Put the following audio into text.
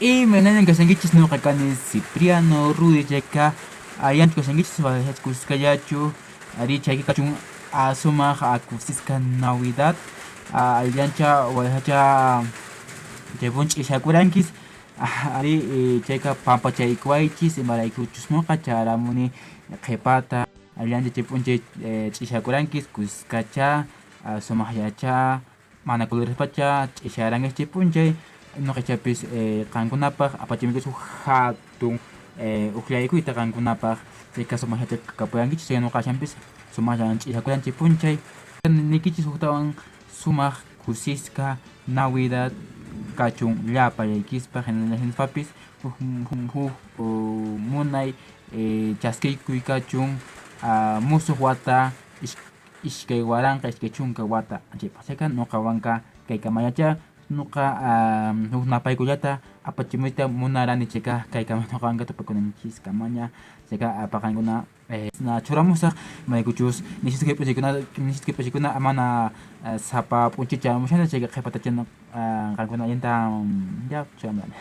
Y menan kasangichis no kakani Cipriano, Rudy chayka allanchik kasangichis kuskayachu ari chayka kachun sumaq akusisqa Navidad allancha wayhacha chaypun ch'ishakuranchis ari chayka pampachaykuaychis imaraykuchusmuqa charamuni qhipata allancha chaypunchay ch'ishakuranchis kuskacha sumaqllacha mana colorespacha ch'isharanchis chaypunchay noqachapis qankunapaq apachimikus hatun uqllaykuyta qankunapaq chayka sumaqllacha kapurankichis chay nuqashanpis sumaqllan ch'ishakuranchik punchay nikichis huktawan sumaq kusisqa Navidad kachun llapallaykispa generacionespapis huk munay chaskiykuy kachun musuq wata ishkay waranqa ishkay chunka wata chaypaq chayka nuqawanqa kaykamayachá nuqa huk napaykullata apachimuyta munarani chayka kaykamay nuqawanqa tupakunanchiskamanya chayka apaqankuna na churamusaq maykuchus nisisqa p'unchaykuna mana sapa p'unchayta mushana chayka qhipatachana qankuna allanta ya chayamurani.